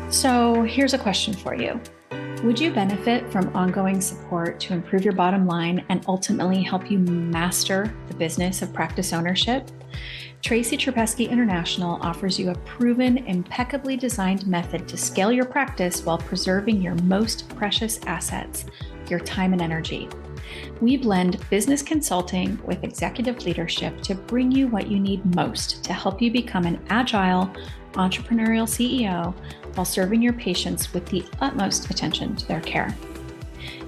So here's a question for you. Would you benefit from ongoing support to improve your bottom line and ultimately help you master the business of practice ownership? Tracy Trapesky International offers you a proven, impeccably designed method to scale your practice while preserving your most precious assets, your time and energy. We blend business consulting with executive leadership to bring you what you need most to help you become an agile, entrepreneurial CEO while serving your patients with the utmost attention to their care.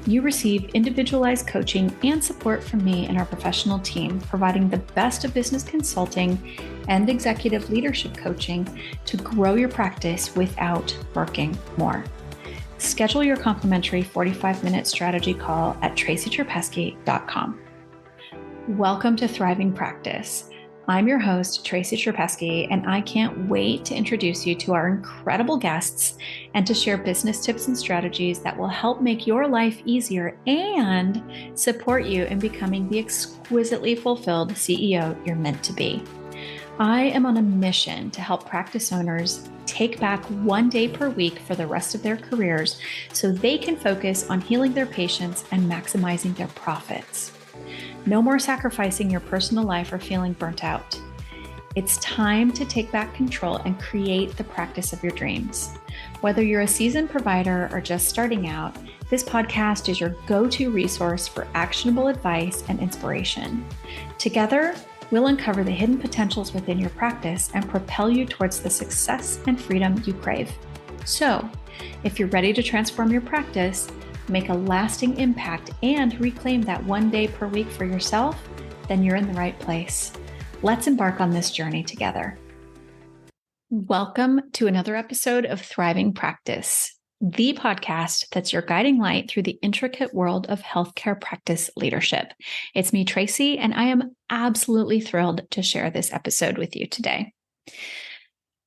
You receive individualized coaching and support from me and our professional team, providing the best of business consulting and executive leadership coaching to grow your practice without working more. Schedule your complimentary 45-minute strategy call at tracytrapesky.com. Welcome to Thriving Practice. I'm your host, Tracy Trapesky, and I can't wait to introduce you to our incredible guests and to share business tips and strategies that will help make your life easier and support you in becoming the exquisitely fulfilled CEO you're meant to be. I am on a mission to help practice owners take back one day per week for the rest of their careers so they can focus on healing their patients and maximizing their profits. No more sacrificing your personal life or feeling burnt out. It's time to take back control and create the practice of your dreams. Whether you're a seasoned provider or just starting out, this podcast is your go-to resource for actionable advice and inspiration. Together, we'll uncover the hidden potentials within your practice and propel you towards the success and freedom you crave. So, if you're ready to transform your practice, make a lasting impact, and reclaim that one day per week for yourself, then you're in the right place. Let's embark on this journey together. Welcome to another episode of Thriving Practice, the podcast that's your guiding light through the intricate world of healthcare practice leadership. It's me, Tracy, and I am absolutely thrilled to share this episode with you today.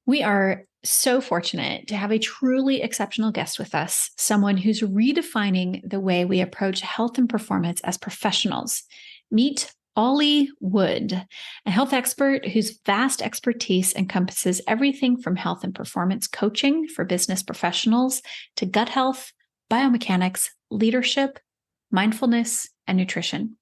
We are so fortunate to have a truly exceptional guest with us, someone who's redefining the way we approach health and performance as professionals. Meet Olly Wood, a health expert whose vast expertise encompasses everything from health and performance coaching for business professionals to gut health, biomechanics, leadership, mindfulness, and nutrition.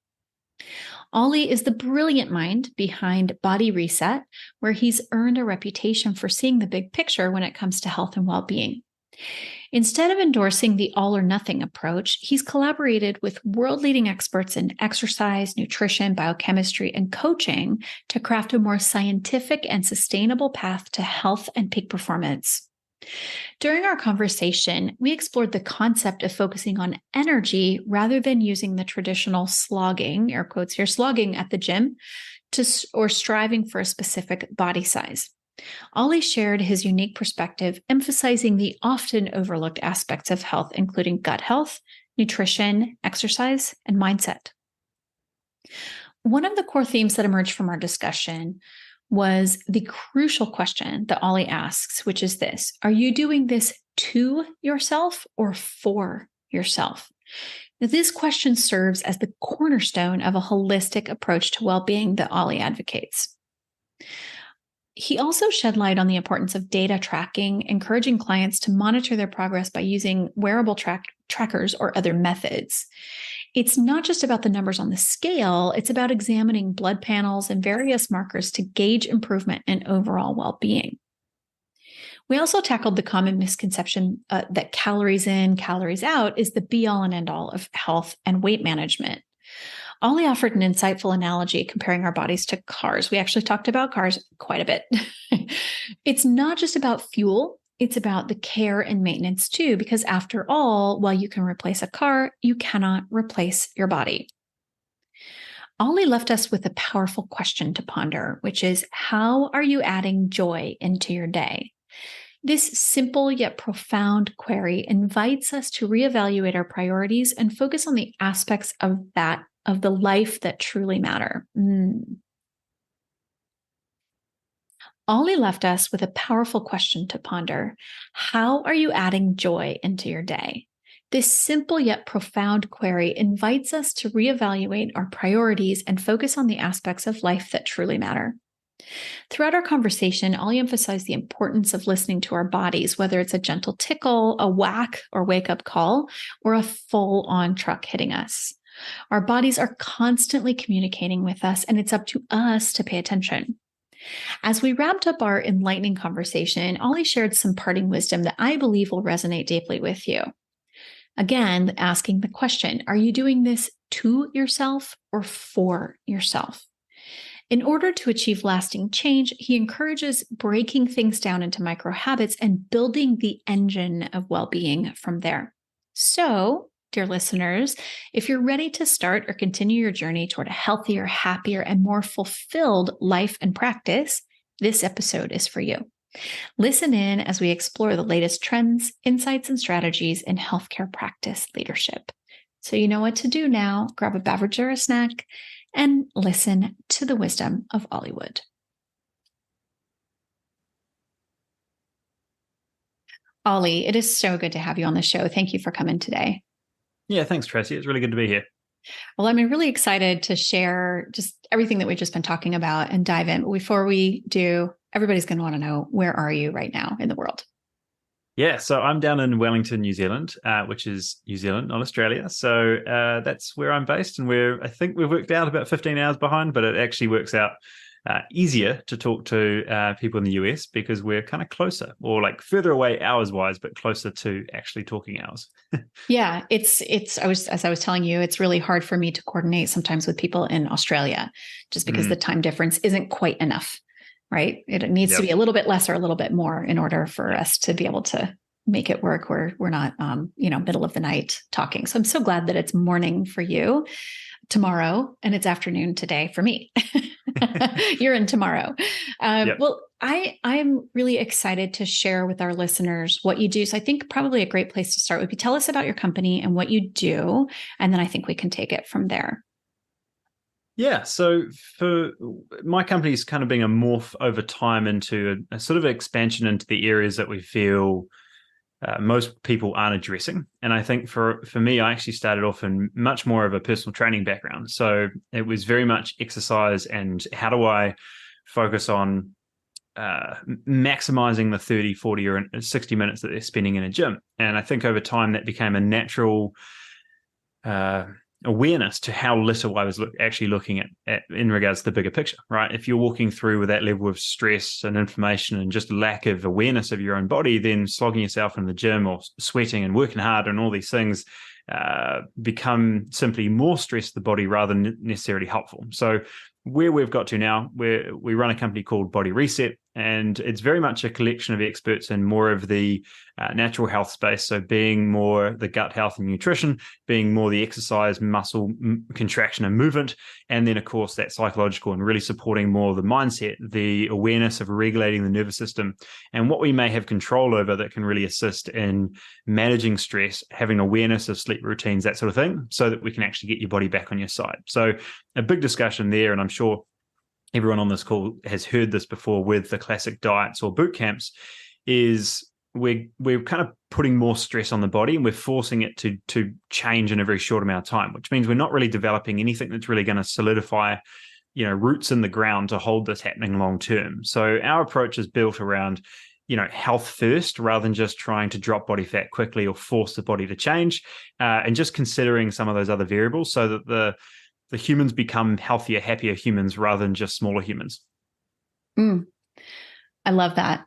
Olly is the brilliant mind behind Body Reset, where he's earned a reputation for seeing the big picture when it comes to health and well-being. Instead of endorsing the all-or-nothing approach, he's collaborated with world-leading experts in exercise, nutrition, biochemistry, and coaching to craft a more scientific and sustainable path to health and peak performance. During our conversation, we explored the concept of focusing on energy rather than using the traditional slogging, air quotes here, slogging at the gym, or striving for a specific body size. Olly shared his unique perspective, emphasizing the often overlooked aspects of health, including gut health, nutrition, exercise, and mindset. One of the core themes that emerged from our discussion was the crucial question that Olly asks, which is this: are you doing this to yourself or for yourself? Now, this question serves as the cornerstone of a holistic approach to well-being that Olly advocates. He also shed light on the importance of data tracking, encouraging clients to monitor their progress by using wearable trackers or other methods. It's not just about the numbers on the scale, it's about examining blood panels and various markers to gauge improvement in overall well-being. We also tackled the common misconception that calories in, calories out is the be-all and end-all of health and weight management. Olly offered an insightful analogy comparing our bodies to cars. We actually talked about cars quite a bit. It's not just about fuel. It's about the care and maintenance too, because after all, while you can replace a car, you cannot replace your body. Olly left us with a powerful question to ponder, which is, how are you adding joy into your day? This simple yet profound query invites us to reevaluate our priorities and focus on the aspects of the life that truly matter. Olly left us with a powerful question to ponder. How are you adding joy into your day? This simple yet profound query invites us to reevaluate our priorities and focus on the aspects of life that truly matter. Throughout our conversation, Ollie emphasized the importance of listening to our bodies, whether it's a gentle tickle, a whack or wake up call, or a full on truck hitting us. Our bodies are constantly communicating with us, and it's up to us to pay attention. As we wrapped up our enlightening conversation, Ollie shared some parting wisdom that I believe will resonate deeply with you. Again, asking the question, are you doing this to yourself or for yourself? In order to achieve lasting change, he encourages breaking things down into micro habits and building the engine of well-being from there. So, dear listeners, if you're ready to start or continue your journey toward a healthier, happier, and more fulfilled life and practice, this episode is for you. Listen in as we explore the latest trends, insights, and strategies in healthcare practice leadership. So you know what to do now. Grab a beverage or a snack and listen to the wisdom of Olly Wood. Olly, it is so good to have you on the show. Thank you for coming today. Yeah, thanks, Tracy. It's really good to be here. Well, I'm really excited to share just everything that we've just been talking about and dive in. But before we do, everybody's going to want to know, where are you right now in the world? Yeah, so I'm down in Wellington, New Zealand, which is New Zealand, not Australia. So that's where I'm based. And I think we've worked out about 15 hours behind, but it actually works out easier to talk to people in the US because we're kind of closer, or like further away hours wise, but closer to actually talking hours. Yeah, as I was telling you, it's really hard for me to coordinate sometimes with people in Australia just because the time difference isn't quite enough, right? It needs to be a little bit less or a little bit more in order for us to be able to make it work where we're not, middle of the night talking. So I'm so glad that it's morning for you tomorrow and it's afternoon today for me. You're in tomorrow. Well, I'm really excited to share with our listeners what you do. So I think probably a great place to start would be tell us about your company and what you do. And then I think we can take it from there. Yeah, so for my company is kind of being a morph over time into a sort of expansion into the areas that we feel most people aren't addressing. And I think for me, I actually started off in much more of a personal training background. So it was very much exercise and how do I focus on maximizing the 30, 40, or 60 minutes that they're spending in a gym. And I think over time that became a natural awareness to how little I was actually looking at in regards to the bigger picture, right? If you're walking through with that level of stress and inflammation and just lack of awareness of your own body, then slogging yourself in the gym or sweating and working hard and all these things become simply more stress to the body rather than necessarily helpful. So where we've got to now, we run a company called Body Reset, and it's very much a collection of experts in more of the natural health space. So being more the gut health and nutrition, being more the exercise, muscle contraction and movement, and then of course that psychological and really supporting more of the mindset, the awareness of regulating the nervous system and what we may have control over that can really assist in managing stress, having awareness of sleep routines, that sort of thing, so that we can actually get your body back on your side. So a big discussion there, and I'm sure everyone on this call has heard this before with the classic diets or boot camps, is we're kind of putting more stress on the body and we're forcing it to change in a very short amount of time, which means we're not really developing anything that's really going to solidify, roots in the ground to hold this happening long term. So our approach is built around, health first, rather than just trying to drop body fat quickly or force the body to change, and just considering some of those other variables so that the humans become healthier, happier humans rather than just smaller humans. I love that.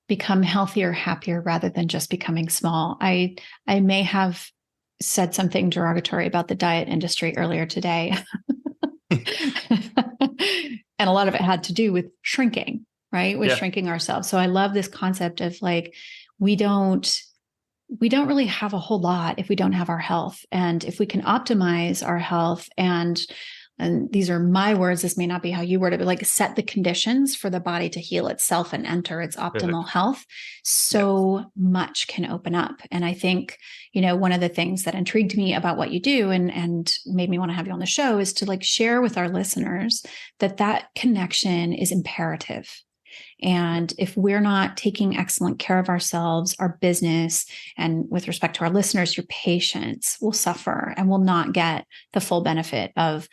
Become healthier, happier rather than just becoming small. I may have said something derogatory about the diet industry earlier today. And a lot of it had to do with shrinking, right? With shrinking ourselves. So I love this concept of like, we don't really have a whole lot if we don't have our health. And if we can optimize our health and these are my words, this may not be how you word it, but like set the conditions for the body to heal itself and enter its optimal health, so much can open up. And I think, one of the things that intrigued me about what you do and made me want to have you on the show is to like share with our listeners that connection is imperative. And if we're not taking excellent care of ourselves, our business, and with respect to our listeners, your patients will suffer and will not get the full benefit of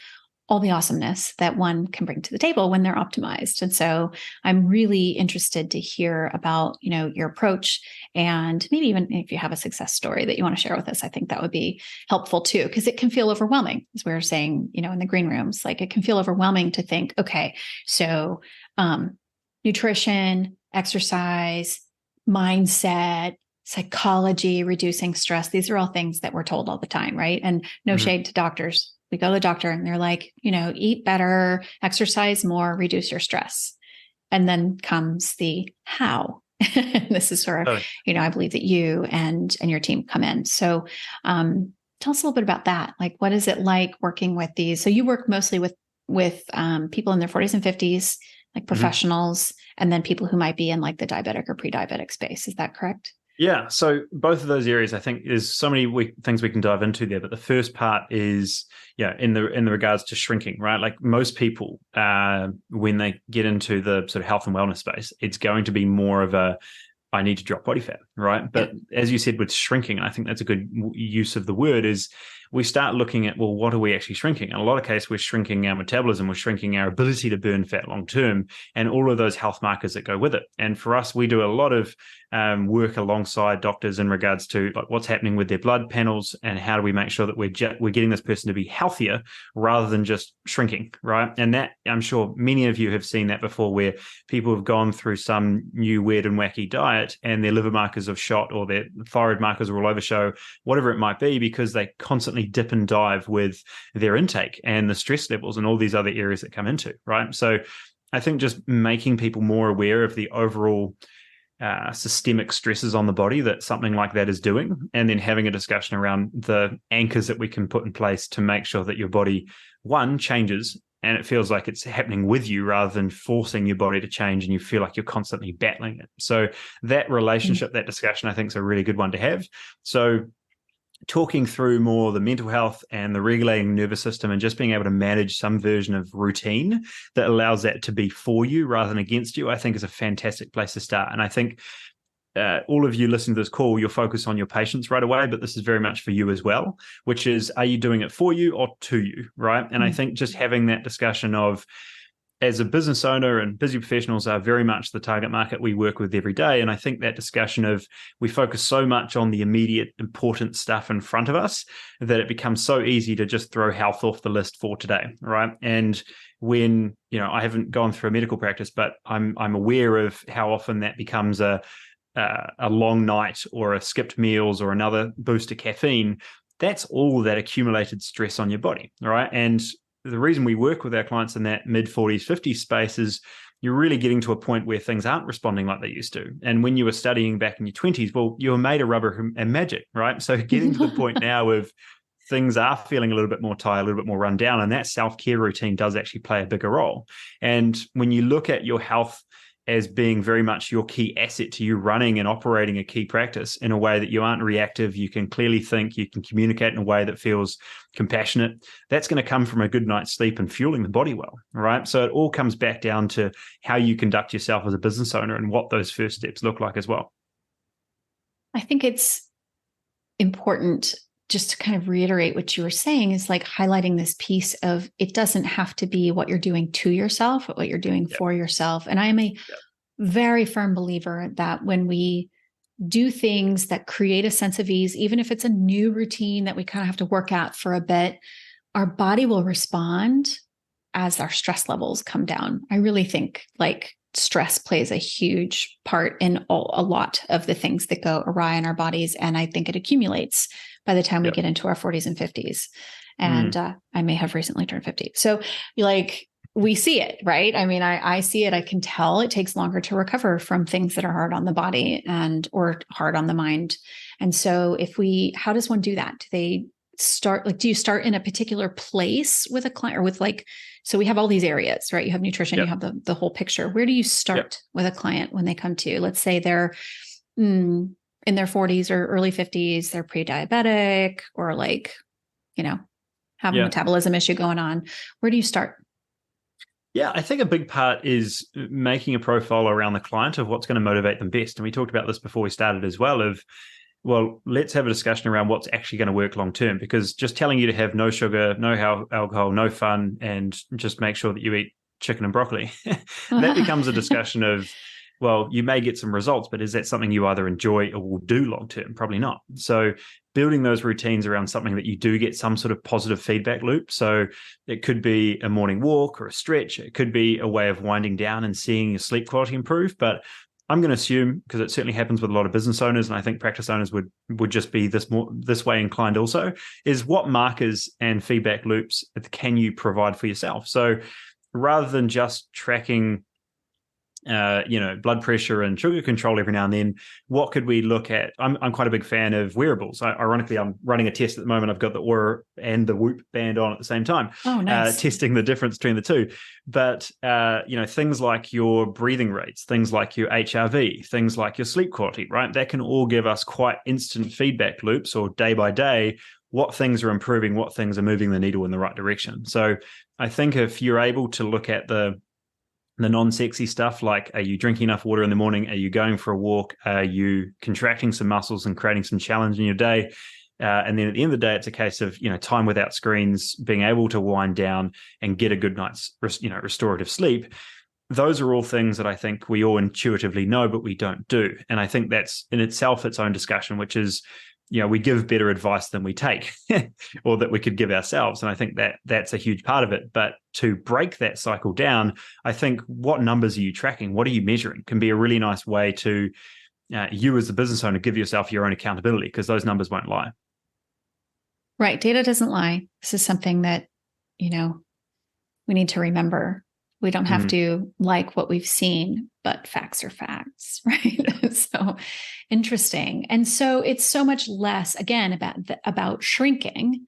all the awesomeness that one can bring to the table when they're optimized. And so I'm really interested to hear about, your approach, and maybe even if you have a success story that you want to share with us. I think that would be helpful too, because it can feel overwhelming, as we were saying, in the green rooms. Like, it can feel overwhelming to think, okay, so nutrition, exercise, mindset, psychology, reducing stress. These are all things that we're told all the time, right? And no shade to doctors. We go to the doctor and they're like, eat better, exercise more, reduce your stress. And then comes the how. This is where, I believe that you and your team come in. So tell us a little bit about that. Like, what is it like working with these? So you work mostly with people in their 40s and 50s, like professionals, and then people who might be in like the diabetic or pre-diabetic space. Is that correct? Yeah. So both of those areas, I think, there's so many things we can dive into there. But the first part is, in the regards to shrinking, right? Like, most people, when they get into the sort of health and wellness space, it's going to be more of a, I need to drop body fat, right? But as you said, with shrinking, I think that's a good use of the word, is we start looking at, well, what are we actually shrinking? In a lot of cases, we're shrinking our metabolism, we're shrinking our ability to burn fat long term, and all of those health markers that go with it. And for us, we do a lot of work alongside doctors in regards to like what's happening with their blood panels, and how do we make sure that we're getting this person to be healthier rather than just shrinking, right? And that, I'm sure many of you have seen that before, where people have gone through some new weird and wacky diet and their liver markers have shot, or their thyroid markers are all over show, whatever it might be, because they constantly dip and dive with their intake and the stress levels and all these other areas that come into, right? So I think just making people more aware of the overall systemic stresses on the body that something like that is doing, and then having a discussion around the anchors that we can put in place to make sure that your body, one, changes and it feels like it's happening with you rather than forcing your body to change and you feel like you're constantly battling it. So that relationship, that discussion, I think, is a really good one to have. So talking through more the mental health and the regulating nervous system, and just being able to manage some version of routine that allows that to be for you rather than against you, I think, is a fantastic place to start. And I think all of you listening to this call, you'll focus on your patients right away, but this is very much for you as well, which is, are you doing it for you or to you, right? And I think just having that discussion of, as a business owner, and busy professionals are very much the target market we work with every day. And I think that discussion of, we focus so much on the immediate important stuff in front of us that it becomes so easy to just throw health off the list for today, right? And when, I haven't gone through a medical practice, but I'm aware of how often that becomes a long night or a skipped meals or another boost of caffeine. That's all that accumulated stress on your body, right? And the reason we work with our clients in that mid 40s, 50s space is you're really getting to a point where things aren't responding like they used to. And when you were studying back in your 20s, well, you were made of rubber and magic, right? So getting to the point now of things are feeling a little bit more tired, a little bit more run down, and that self-care routine does actually play a bigger role. And when you look at your health as being very much your key asset to you running and operating a key practice in a way that you aren't reactive, you can clearly think, you can communicate in a way that feels compassionate, that's going to come from a good night's sleep and fueling the body well, right? So it all comes back down to how you conduct yourself as a business owner and what those first steps look like as well. I think it's important just to kind of reiterate what you were saying, is like highlighting this piece of, it doesn't have to be what you're doing to yourself, but what you're doing for yourself. And I am a very firm believer that when we do things that create a sense of ease, even if it's a new routine that we kind of have to work at for a bit, our body will respond as our stress levels come down. I really think like stress plays a huge part in a lot of the things that go awry in our bodies. And I think it accumulates by the time we get into our 40s and 50s. And I may have recently turned 50. So like, we see it, right? I mean, I see it. I can tell it takes longer to recover from things that are hard on the body or hard on the mind. And so how does one do that? Do they start, like, do you start in a particular place with a client, or with like, so we have all these areas, right? You have nutrition, you have the whole picture. Where do you start with a client when they come to you? Let's say they're in their 40s or early 50s, they're pre-diabetic, or like, have a metabolism issue going on. Where do you start? Yeah, I think a big part is making a profile around the client of what's going to motivate them best. And we talked about this before we started as well, of well, let's have a discussion around what's actually going to work long term, because just telling you to have no sugar, no alcohol, no fun, and just make sure that you eat chicken and broccoli, that becomes a discussion of, well, you may get some results, but is that something you either enjoy or will do long term? Probably not. So building those routines around something that you do get some sort of positive feedback loop. So it could be a morning walk or a stretch. It could be a way of winding down and seeing your sleep quality improve. But I'm going to assume, because it certainly happens with a lot of business owners, and I think practice owners would just be this way inclined also, is what markers and feedback loops can you provide for yourself? So rather than just tracking blood pressure and sugar control every now and then, what could we look at? I'm quite a big fan of wearables. Ironically, I'm running a test at the moment. I've got the Oura and the Whoop band on at the same time. Oh, nice. Testing the difference between the two. But things like your breathing rates, things like your HRV, things like your sleep quality, right? That can all give us quite instant feedback loops, or day by day, what things are improving, what things are moving the needle in the right direction. So I think if you're able to look at the non-sexy stuff, like, are you drinking enough water in the morning? Are you going for a walk? Are you contracting some muscles and creating some challenge in your day? And then at the end of the day, it's a case of, time without screens, being able to wind down and get a good night's, restorative sleep. Those are all things that I think we all intuitively know, but we don't do. And I think that's in itself its own discussion, which is, we give better advice than we take, or that we could give ourselves. And I think that that's a huge part of it. But to break that cycle down, I think, what numbers are you tracking? What are you measuring? Can be a really nice way to, you as the business owner, give yourself your own accountability, because those numbers won't lie. Right. Data doesn't lie. This is something that, we need to remember. We don't have to like what we've seen, but facts are facts, right? So interesting. And so it's so much less, again, about shrinking,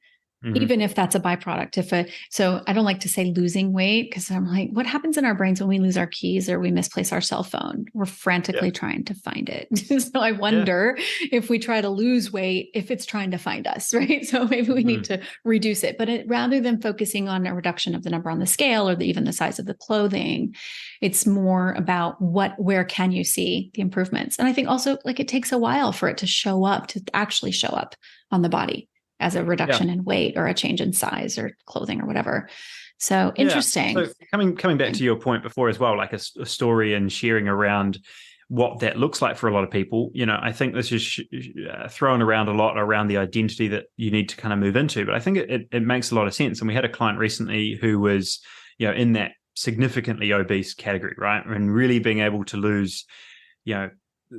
even if that's a byproduct. So I don't like to say losing weight, because I'm like, what happens in our brains when we lose our keys or we misplace our cell phone? We're frantically trying to find it. So I wonder if we try to lose weight, if it's trying to find us, right? So maybe we need to reduce it. But rather than focusing on a reduction of the number on the scale, or even the size of the clothing, it's more about where can you see the improvements? And I think also, like, it takes a while for it to actually show up on the body as a reduction in weight or a change in size or clothing or whatever. So interesting. So coming back to your point before as well, like a story and sharing around what that looks like for a lot of people, I think this is thrown around a lot around the identity that you need to kind of move into. But I think it makes a lot of sense. And we had a client recently who was, in that significantly obese category, right? And really being able to lose,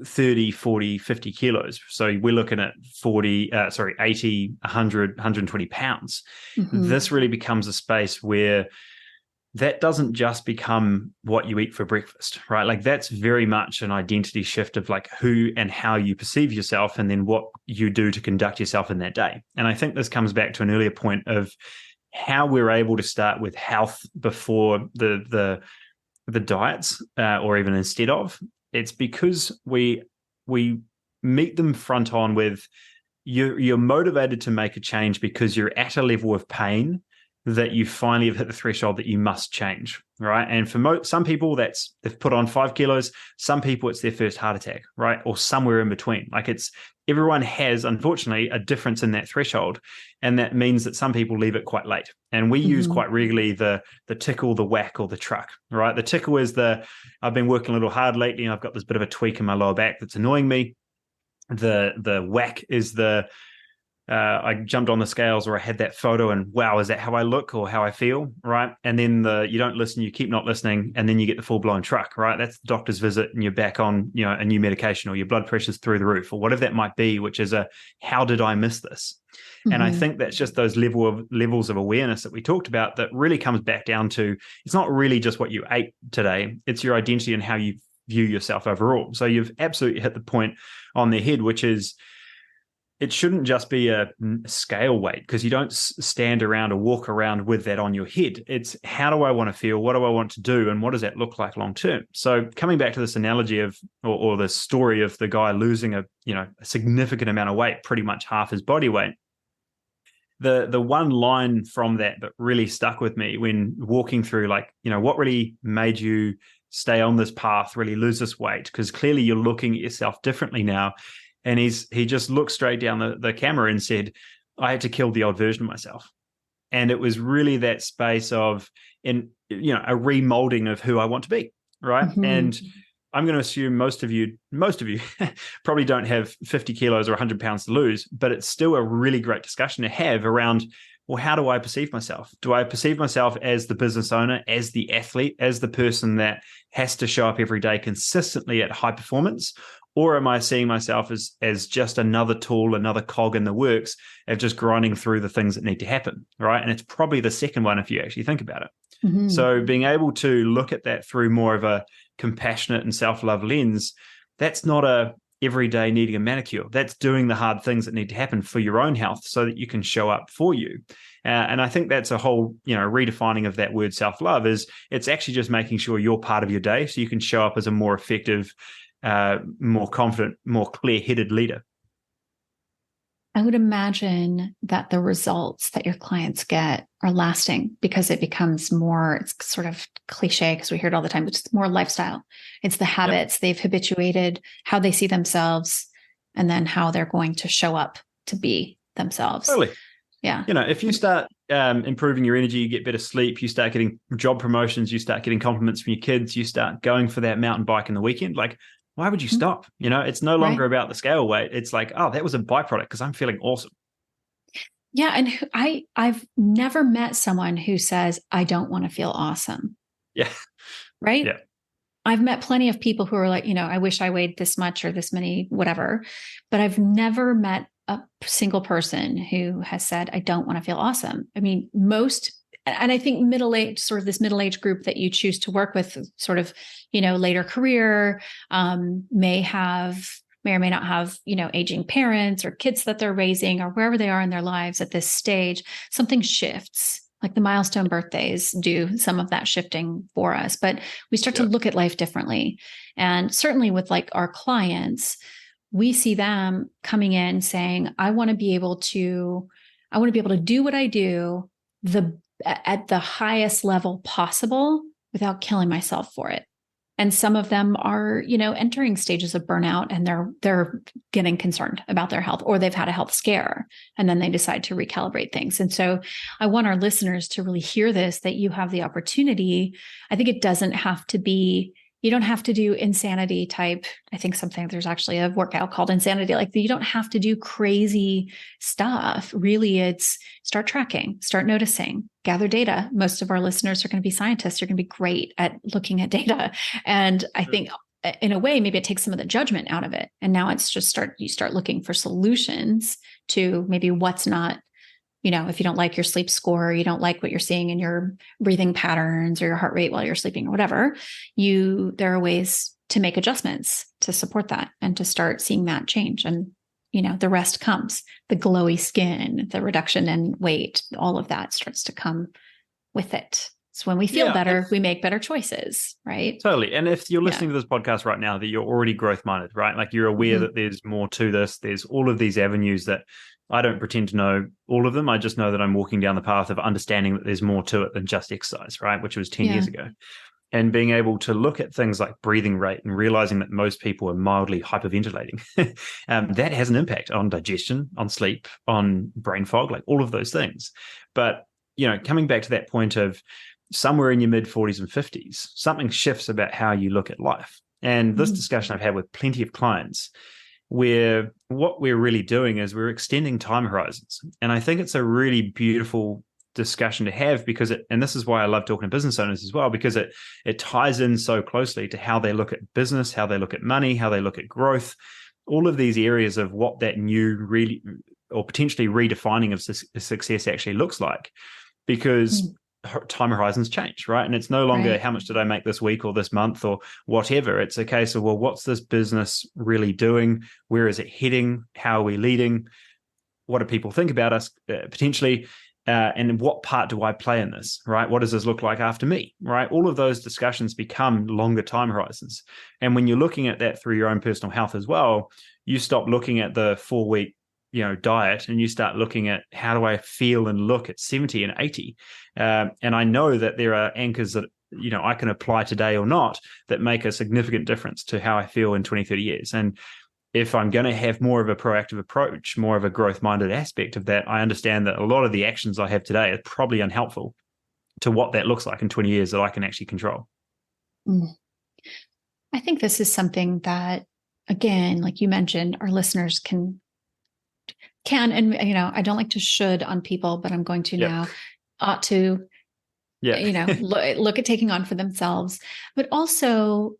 30, 40, 50 kilos. So we're looking at 80, 100, 120 pounds. This really becomes a space where that doesn't just become what you eat for breakfast, right? Like, that's very much an identity shift of, like, who and how you perceive yourself, and then what you do to conduct yourself in that day. And I think this comes back to an earlier point of how we're able to start with health before the diets, or even instead of. It's because we meet them front on with, you're motivated to make a change because you're at a level of pain that you finally have hit the threshold that you must change, right? And for some people, they've put on 5 kilos. Some people, it's their first heart attack, right? Or somewhere in between. Like, everyone has, unfortunately, a difference in that threshold. And that means that some people leave it quite late. And we use quite regularly the tickle, the whack, or the truck, right? The tickle is I've been working a little hard lately and I've got this bit of a tweak in my lower back that's annoying me. The whack is I jumped on the scales, or I had that photo and, wow, is that how I look or how I feel, right? And then you don't listen, you keep not listening, and then you get the full-blown truck, right? That's the doctor's visit and you're back on, a new medication, or your blood pressure's through the roof, or whatever that might be, which is how did I miss this? And I think that's just those levels of awareness that we talked about that really comes back down to, it's not really just what you ate today, it's your identity and how you view yourself overall. So you've absolutely hit the point on the head, which is, it shouldn't just be a scale weight, because you don't stand around or walk around with that on your head. It's, how do I want to feel? What do I want to do? And what does that look like long term? So coming back to this analogy of, or the story of the guy losing a significant amount of weight, pretty much half his body weight. The one line from that really stuck with me when walking through, like, what really made you stay on this path, really lose this weight? Because clearly you're looking at yourself differently now. And he just looked straight down the camera and said, I had to kill the old version of myself. And it was really that space of, a remolding of who I want to be, right? Mm-hmm. And I'm going to assume most of you probably don't have 50 kilos or 100 pounds to lose, but it's still a really great discussion to have around, well, how do I perceive myself? Do I perceive myself as the business owner, as the athlete, as the person that has to show up every day consistently at high performance? Or am I seeing myself as just another tool, another cog in the works of just grinding through the things that need to happen, right? And it's probably the second one if you actually think about it. Mm-hmm. So being able to look at that through more of a compassionate and self-love lens, that's not a everyday needing a manicure. That's doing the hard things that need to happen for your own health so that you can show up for you. And I think that's a whole, redefining of that word self-love is it's actually just making sure you're part of your day so you can show up as a more effective, more confident, more clear-headed leader. I would imagine that the results that your clients get are lasting because it becomes more, it's sort of cliche because we hear it all the time, but it's more lifestyle. It's the habits they've habituated, how they see themselves, and then how they're going to show up to be themselves. Totally. Yeah. If you start improving your energy, you get better sleep, you start getting job promotions, you start getting compliments from your kids, you start going for that mountain bike in the weekend, like, why would you stop? It's no longer about the scale weight. It's like, oh, that was a byproduct because I'm feeling awesome. Yeah. And I've never met someone who says, I don't want to feel awesome. Yeah. Right? Yeah. I've met plenty of people who are like, I wish I weighed this much or this many, whatever. But I've never met a single person who has said, I don't want to feel awesome. I mean, and I think this middle-aged group that you choose to work with sort of, later career, may or may not have, aging parents or kids that they're raising or wherever they are in their lives at this stage, something shifts. Like the milestone birthdays do some of that shifting for us, but we start to look at life differently. And certainly with like our clients, we see them coming in saying, I want to be able to do what I do at the highest level possible without killing myself for it. And some of them are, entering stages of burnout and they're getting concerned about their health, or they've had a health scare and then they decide to recalibrate things. And so I want our listeners to really hear this, that you have the opportunity. I think it doesn't have to be, you don't have to do insanity type. I think there's actually a workout called insanity. Like you don't have to do crazy stuff. Really, it's start tracking, start noticing, gather data. Most of our listeners are going to be scientists. You're going to be great at looking at data. And I think in a way, maybe it takes some of the judgment out of it. And now it's just you start looking for solutions to maybe what's not, if you don't like your sleep score, or you don't like what you're seeing in your breathing patterns or your heart rate while you're sleeping or whatever, there are ways to make adjustments to support that and to start seeing that change. And, the rest comes, the glowy skin, the reduction in weight, all of that starts to come with it. So when we feel better, we make better choices, right? Totally. And if you're listening to this podcast right now, that you're already growth minded, right? Like you're aware that there's more to this. There's all of these avenues that I don't pretend to know all of them. I just know that I'm walking down the path of understanding that there's more to it than just exercise, right? Which was 10 years ago. And being able to look at things like breathing rate and realizing that most people are mildly hyperventilating, that has an impact on digestion, on sleep, on brain fog, like all of those things. But, coming back to that point of somewhere in your mid 40s and 50s, something shifts about how you look at life. And this discussion I've had with plenty of clients, where what we're really doing is we're extending time horizons. And I think it's a really beautiful discussion to have because and this is why I love talking to business owners as well, because it ties in so closely to how they look at business, how they look at money, how they look at growth, all of these areas of what that new really or potentially redefining of success actually looks like, because time horizons change, right? And it's no longer how much did I make this week or this month or whatever. It's a case of, well, what's this business really doing? Where is it heading? How are we leading? What do people think about us potentially? And what part do I play in this, right? What does this look like after me, right? All of those discussions become longer time horizons. And when you're looking at that through your own personal health as well, you stop looking at the 4-week diet, and you start looking at how do I feel and look at 70 and 80. And I know that there are anchors that, I can apply today or not that make a significant difference to how I feel in 20, 30 years. And if I'm going to have more of a proactive approach, more of a growth-minded aspect of that, I understand that a lot of the actions I have today are probably unhelpful to what that looks like in 20 years that I can actually control. I think this is something that, again, like you mentioned, our listeners can, and I don't like to should on people, but I'm going to now, ought to, look at taking on for themselves. But also,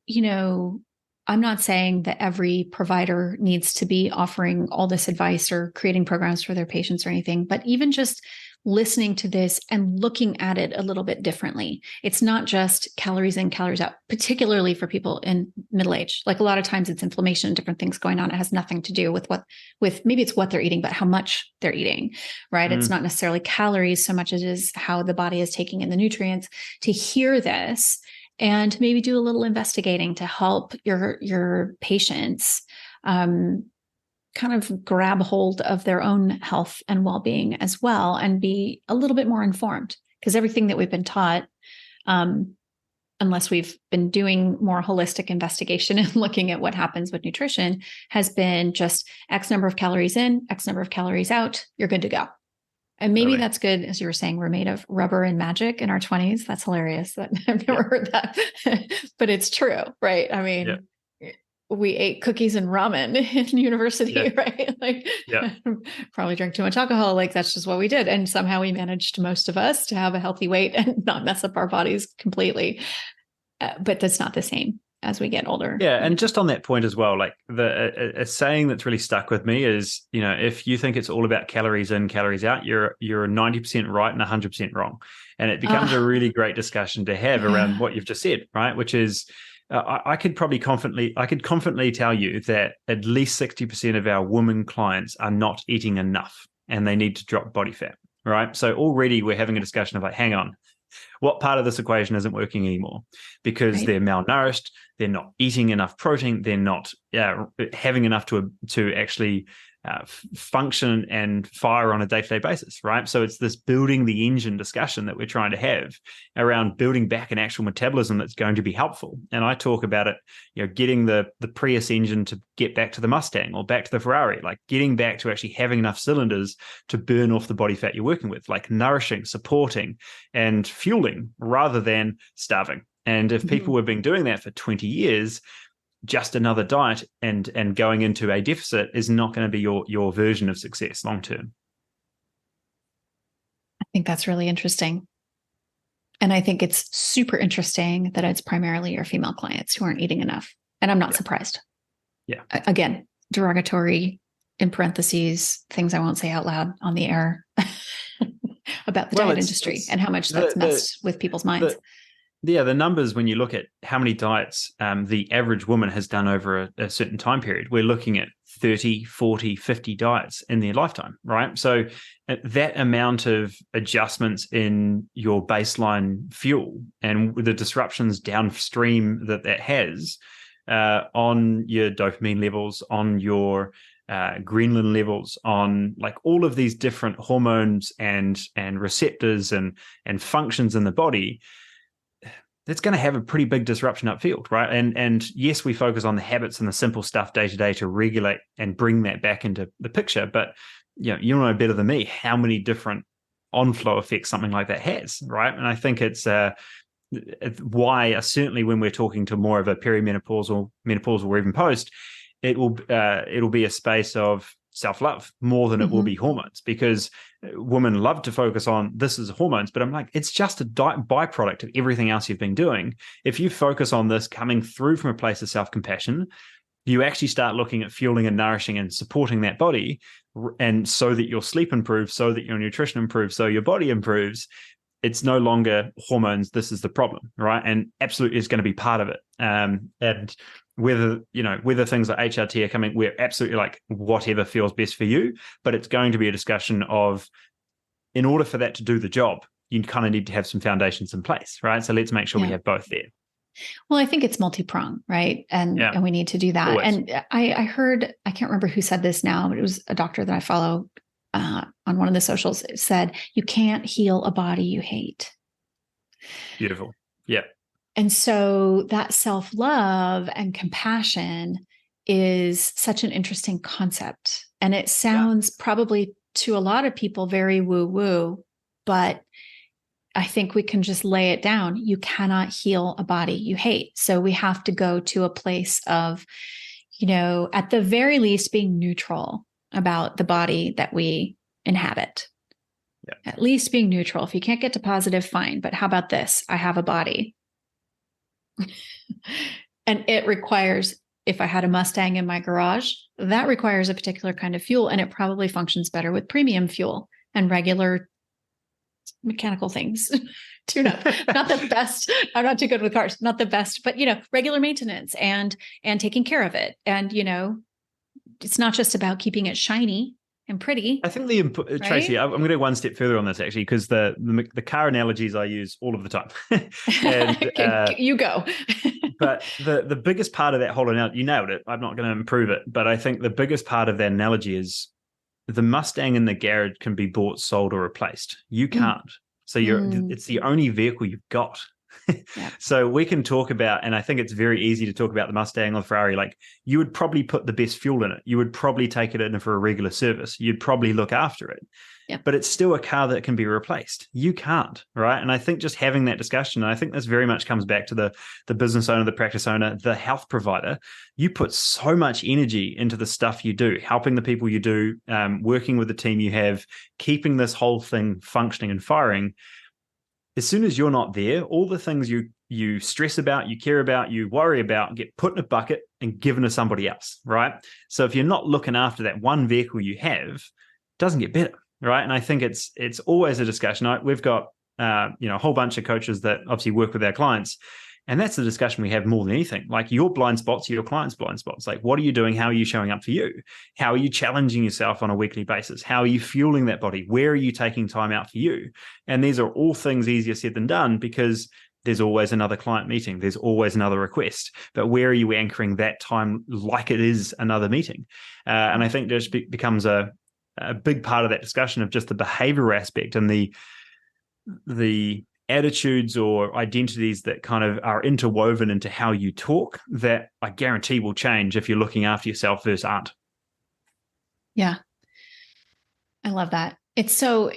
I'm not saying that every provider needs to be offering all this advice or creating programs for their patients or anything, but even just listening to this and looking at it a little bit differently. It's not just calories in, calories out, particularly for people in middle age. Like a lot of times it's inflammation, different things going on. It has nothing to do with maybe it's what they're eating, but how much they're eating, right? It's not necessarily calories so much as it is how the body is taking in the nutrients. To hear this and maybe do a little investigating to help your patients kind of grab hold of their own health and well-being as well, and be a little bit more informed, because everything that we've been taught, unless we've been doing more holistic investigation and looking at what happens with nutrition, has been just X number of calories in, X number of calories out, you're good to go. And maybe that's good. As you were saying, we're made of rubber and magic in our 20s. That's hilarious. I've never heard that, but it's true, right? I mean, we ate cookies and ramen in university, right? Like probably drank too much alcohol. Like that's just what we did. And somehow we managed, most of us, to have a healthy weight and not mess up our bodies completely. But that's not the same as we get older. Yeah. And just on that point as well, like a saying that's really stuck with me is, if you think it's all about calories in, calories out, you're 90% right and 100% wrong. And it becomes a really great discussion to have around what you've just said, right? Which is, I could confidently tell you that at least 60% of our women clients are not eating enough and they need to drop body fat, right? So already we're having a discussion of like, hang on, what part of this equation isn't working anymore? Because they're malnourished, they're not eating enough protein, they're not having enough to actually function and fire on a day-to-day basis, right? So it's this building the engine discussion that we're trying to have around building back an actual metabolism that's going to be helpful. And I talk about it, getting the Prius engine to get back to the Mustang or back to the Ferrari, like getting back to actually having enough cylinders to burn off the body fat you're working with, like nourishing, supporting, and fueling rather than starving. And if people have been doing that for 20 years, just another diet and going into a deficit is not going to be your version of success long term. I think that's really interesting. And I think it's super interesting that it's primarily your female clients who aren't eating enough. And I'm not surprised. Yeah. Again, derogatory in parentheses, things I won't say out loud on the air about the diet industry and how much that's messed with people's minds. The numbers, when you look at how many diets the average woman has done over a certain time period, we're looking at 30, 40, 50 diets in their lifetime, right? So that amount of adjustments in your baseline fuel and the disruptions downstream that has on your dopamine levels, on your ghrelin levels, on like all of these different hormones and receptors and functions in the body, that's going to have a pretty big disruption upfield, right? And yes, we focus on the habits and the simple stuff day to day to regulate and bring that back into the picture. But you know better than me how many different on-flow effects something like that has, right? And I think it's why certainly when we're talking to more of a perimenopausal, menopausal, or even post, it'll be a space of self-love more than it will be hormones, because women love to focus on this is hormones, but I'm like, it's just a byproduct of everything else you've been doing. If you focus on this coming through from a place of self-compassion, you actually start looking at fueling and nourishing and supporting that body, and so that your sleep improves, so that your nutrition improves, so your body improves. It's no longer hormones, this is the problem, right? And absolutely is going to be part of it. And whether things like HRT are coming, we're absolutely like whatever feels best for you, but it's going to be a discussion of, in order for that to do the job, you kind of need to have some foundations in place, right? So let's make sure we have both there. Well, I think it's multi-pronged, right? And we need to do that. Always. And I heard, I can't remember who said this now, but it was a doctor that I follow on one of the socials. It said, you can't heal a body you hate. Beautiful. Yeah. And so that self-love and compassion is such an interesting concept. And it Yeah. sounds probably to a lot of people very woo-woo, but I think we can just lay it down. You cannot heal a body you hate. So we have to go to a place of, at the very least, being neutral about the body that we inhabit. Yeah. At least being neutral. If you can't get to positive, fine. But how about this? I have a body. And it requires, if I had a Mustang in my garage, that requires a particular kind of fuel. And it probably functions better with premium fuel and regular mechanical things. Tune up. Not the best. I'm not too good with cars. Not the best, but regular maintenance and taking care of it. And it's not just about keeping it shiny and pretty. I think right? Tracy, I'm going to go one step further on this actually, because the car analogies I use all of the time. And, you go. But the biggest part of that whole analogy, you nailed it. I'm not going to improve it, but I think the biggest part of that analogy is the Mustang in the garage can be bought, sold, or replaced. You can't. So it's the only vehicle you've got. Yeah. So we can talk about, and I think it's very easy to talk about the Mustang or the Ferrari. Like, you would probably put the best fuel in it. You would probably take it in for a regular service. You'd probably look after it. Yep. But it's still a car that can be replaced. You can't, right? And I think just having that discussion, and I think this very much comes back to the business owner, the practice owner, the health provider. You put so much energy into the stuff you do, helping the people you do, working with the team you have, keeping this whole thing functioning and firing. As soon as you're not there, all the things you stress about, you care about, you worry about, get put in a bucket and given to somebody else, right? So if you're not looking after that one vehicle you have, it doesn't get better, right? And I think it's always a discussion. We've got a whole bunch of coaches that obviously work with our clients, and that's the discussion we have more than anything. Like, your blind spots are your clients' blind spots. Like, what are you doing? How are you showing up for you? How are you challenging yourself on a weekly basis? How are you fueling that body? Where are you taking time out for you? And these are all things easier said than done, because there's always another client meeting. There's always another request. But where are you anchoring that time like it is another meeting? And I think there becomes a big part of that discussion of just the behavioral aspect and the attitudes or identities that kind of are interwoven into how you talk, that I guarantee will change if you're looking after yourself versus aren't. Yeah. I love that. It seems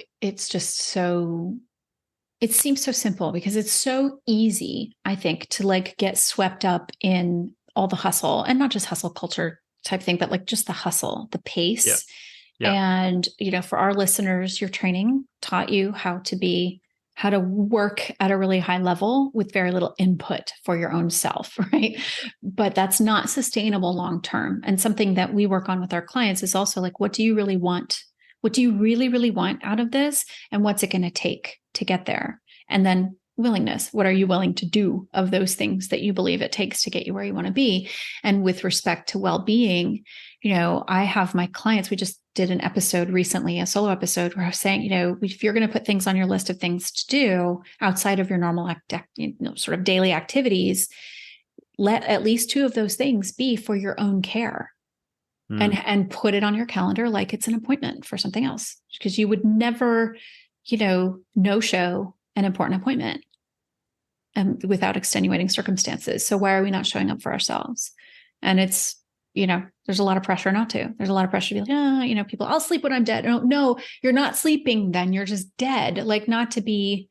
so simple because it's so easy, I think, to get swept up in all the hustle, and not just hustle culture type thing, but just the hustle, the pace. Yeah. Yeah. And, for our listeners, your training taught you how to work at a really high level with very little input for your own self, right? But that's not sustainable long-term. And something that we work on with our clients is also what do you really want? What do you really, really want out of this? And what's it going to take to get there? And then willingness. What are you willing to do of those things that you believe it takes to get you where you want to be? And with respect to well-being, I have my clients, we just did an episode recently, a solo episode, where I was saying, if you're going to put things on your list of things to do outside of your normal sort of daily activities, let at least 2 of those things be for your own care. And put it on your calendar like it's an appointment for something else, because you would never, no-show an important appointment without extenuating circumstances. So why are we not showing up for ourselves? And it's, there's a lot of pressure not to. There's a lot of pressure to be like, people, I'll sleep when I'm dead. No, you're not sleeping then. You're just dead. Not to be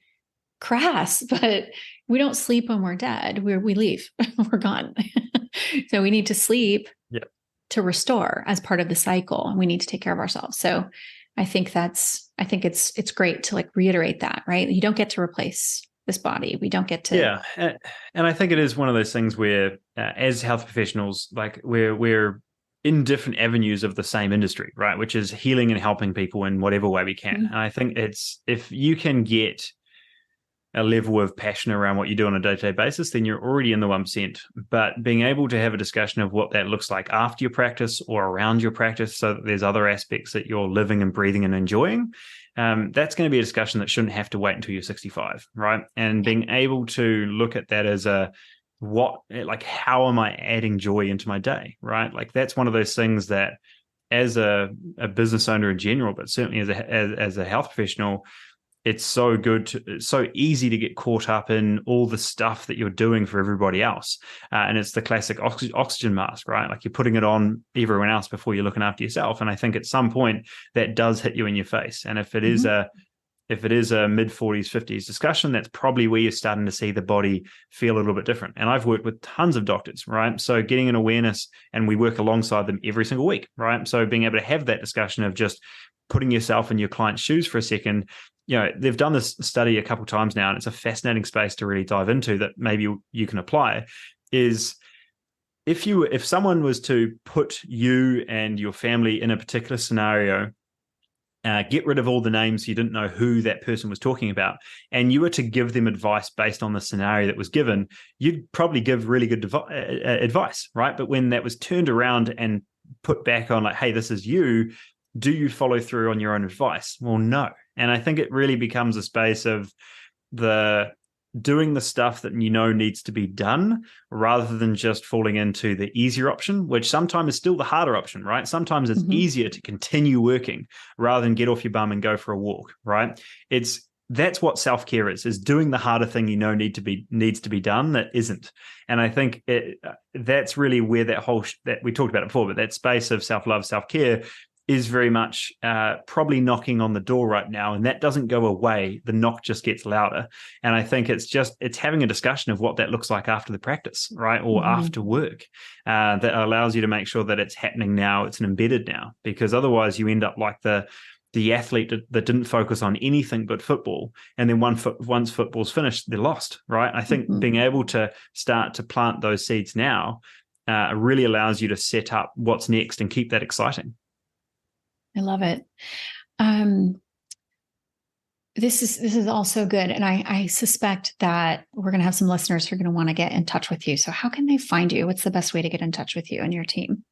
crass, but we don't sleep when we're dead. We leave. We're gone. So we need to sleep to restore as part of the cycle. And we need to take care of ourselves. So I think it's great to reiterate that, right? You don't get to replace this body. We don't get to. Yeah. And I think it is one of those things where as health professionals, we're in different avenues of the same industry, right? Which is healing and helping people in whatever way we can. And I think if you can get a level of passion around what you do on a day-to-day basis, then you're already in the 1%. But being able to have a discussion of what that looks like after your practice or around your practice, so that there's other aspects that you're living and breathing and enjoying, that's going to be a discussion that shouldn't have to wait until you're 65, right? And being able to look at that as how am I adding joy into my day, right? That's one of those things that as a business owner in general, but certainly as a health professional, it's so good. It's so easy to get caught up in all the stuff that you're doing for everybody else. And it's the classic oxygen mask, right? Like you're putting it on everyone else before you're looking after yourself. And I think at some point that does hit you in your face. And if it is a mid 40s, 50s discussion, that's probably where you're starting to see the body feel a little bit different. And I've worked with tons of doctors, right? So getting an awareness, and we work alongside them every single week, right? So being able to have that discussion of just putting yourself in your client's shoes for a second. They've done this study a couple of times now, and it's a fascinating space to really dive into that maybe you can apply, is if someone was to put you and your family in a particular scenario, get rid of all the names, you didn't know who that person was talking about, and you were to give them advice based on the scenario that was given, you'd probably give really good advice, right? But when that was turned around and put back on like, hey, this is you, do you follow through on your own advice? Well, no. And I think it really becomes a space of doing the stuff that needs to be done, rather than just falling into the easier option, which sometimes is still the harder option, right? Sometimes it's easier to continue working rather than get off your bum and go for a walk, right? That's what self-care is doing the harder thing needs to be done that isn't. And I think that's really where that we talked about it before, but that space of self-love, self-care is very much probably knocking on the door right now, and that doesn't go away. The knock just gets louder, and I think it's having a discussion of what that looks like after the practice, right, or after work, that allows you to make sure that it's happening now, it's embedded now, because otherwise you end up like the athlete that didn't focus on anything but football, and then once football's finished, they're lost, right? I think being able to start to plant those seeds now really allows you to set up what's next and keep that exciting. I love it. This is all so good. And I suspect that we're going to have some listeners who are going to want to get in touch with you. So how can they find you? What's the best way to get in touch with you and your team?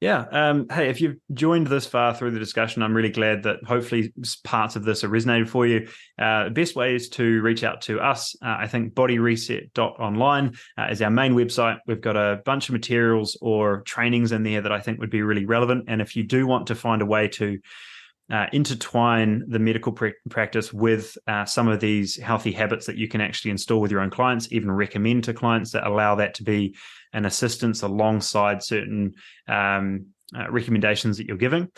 Yeah. Hey, if you've joined this far through the discussion, I'm really glad that hopefully parts of this are resonated for you. The best way is to reach out to us. I think bodyreset.online is our main website. We've got a bunch of materials or trainings in there that I think would be really relevant. And if you do want to find a way to intertwine the medical practice with some of these healthy habits that you can actually install with your own clients, even recommend to clients that allow that to be an assistance alongside certain recommendations that you're giving.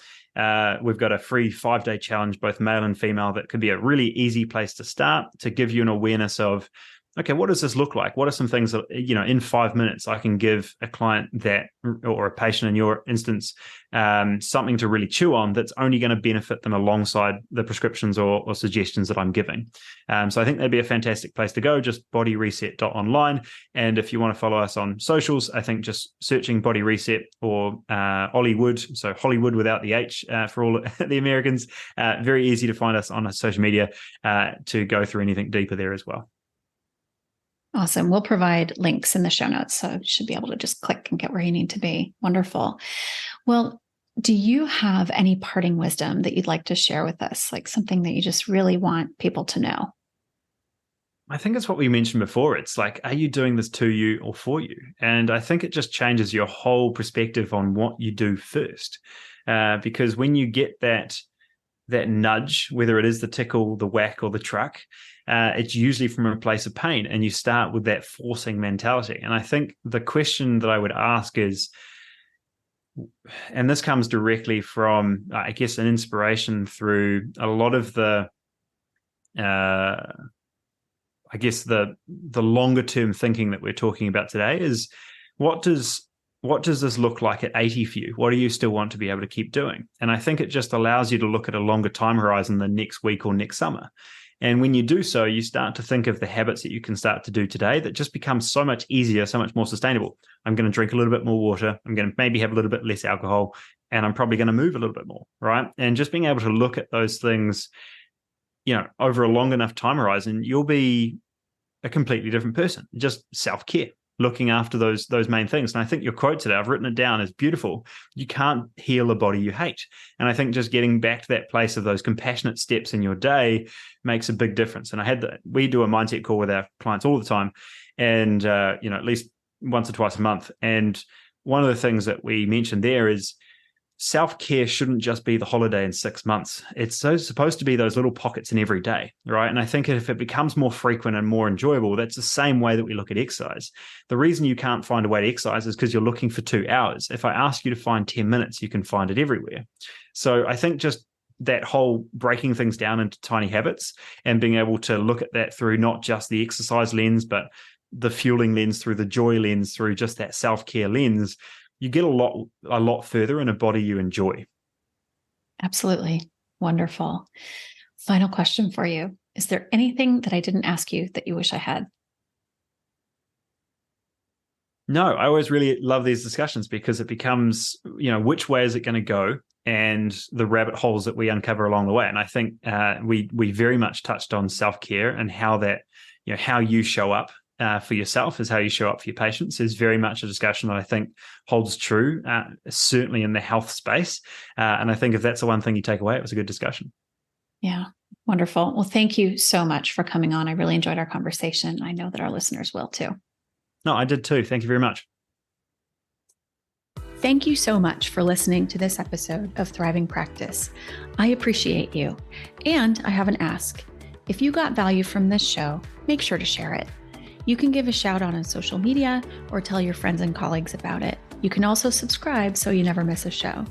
We've got a free 5-day challenge, both male and female, that could be a really easy place to start to give you an awareness of, okay, what does this look like? What are some things that, in 5 minutes I can give a client that, or a patient in your instance, something to really chew on that's only going to benefit them alongside the prescriptions or suggestions that I'm giving. So I think that'd be a fantastic place to go, just bodyreset.online. And if you want to follow us on socials, I think just searching Body Reset or Olly Wood, so Hollywood without the H for all the Americans, very easy to find us on social media to go through anything deeper there as well. Awesome. We'll provide links in the show notes, so you should be able to just click and get where you need to be. Wonderful. Well, do you have any parting wisdom that you'd like to share with us, like something that you just really want people to know? I think it's what we mentioned before. It's like, are you doing this to you or for you? And I think it just changes your whole perspective on what you do first. Because when you get that nudge, whether it is the tickle, the whack, or the truck, it's usually from a place of pain, and you start with that forcing mentality. And I think the question that I would ask is, and this comes directly from, I guess, an inspiration through a lot of the, I guess, the longer term thinking that we're talking about today, is what does this look like at 80 for you? What do you still want to be able to keep doing? And I think it just allows you to look at a longer time horizon than next week or next summer. And when you do so, you start to think of the habits that you can start to do today that just become so much easier, so much more sustainable. I'm going to drink a little bit more water. I'm going to maybe have a little bit less alcohol, and I'm probably going to move a little bit more, right? And just being able to look at those things, over a long enough time horizon, you'll be a completely different person. Just self-care, looking after those main things. And I think your quote today, I've written it down, is beautiful. You can't heal a body you hate. And I think just getting back to that place of those compassionate steps in your day makes a big difference. And we do a mindset call with our clients all the time, and at least once or twice a month. And one of the things that we mentioned there is, self-care shouldn't just be the holiday in 6 months. It's supposed to be those little pockets in every day, right? And I think if it becomes more frequent and more enjoyable, that's the same way that we look at exercise. The reason you can't find a way to exercise is because you're looking for 2 hours. If I ask you to find 10 minutes, you can find it everywhere. So I think just that whole breaking things down into tiny habits and being able to look at that through not just the exercise lens, but the fueling lens, through the joy lens, through just that self-care lens, you get a lot further in a body you enjoy. Absolutely. Wonderful. Final question for you. Is there anything that I didn't ask you that you wish I had? No, I always really love these discussions because it becomes, which way is it going to go, and the rabbit holes that we uncover along the way. And I think we very much touched on self-care and how that, how you show up for yourself is how you show up for your patients is very much a discussion that I think holds true, certainly in the health space. And I think if that's the one thing you take away, it was a good discussion. Yeah, wonderful. Well, thank you so much for coming on. I really enjoyed our conversation. I know that our listeners will too. No, I did too. Thank you very much. Thank you so much for listening to this episode of Thriving Practice. I appreciate you. And I have an ask. If you got value from this show, make sure to share it. You can give a shout out on social media or tell your friends and colleagues about it. You can also subscribe so you never miss a show.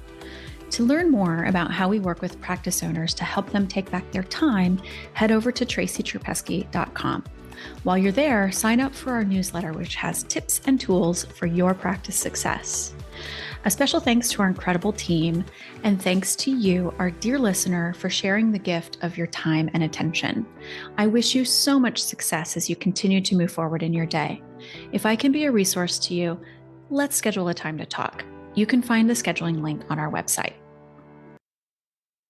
To learn more about how we work with practice owners to help them take back their time, head over to tracytrupesky.com. While you're there, sign up for our newsletter, which has tips and tools for your practice success. A special thanks to our incredible team, and thanks to you, our dear listener, for sharing the gift of your time and attention. I wish you so much success as you continue to move forward in your day. If I can be a resource to you, let's schedule a time to talk. You can find the scheduling link on our website.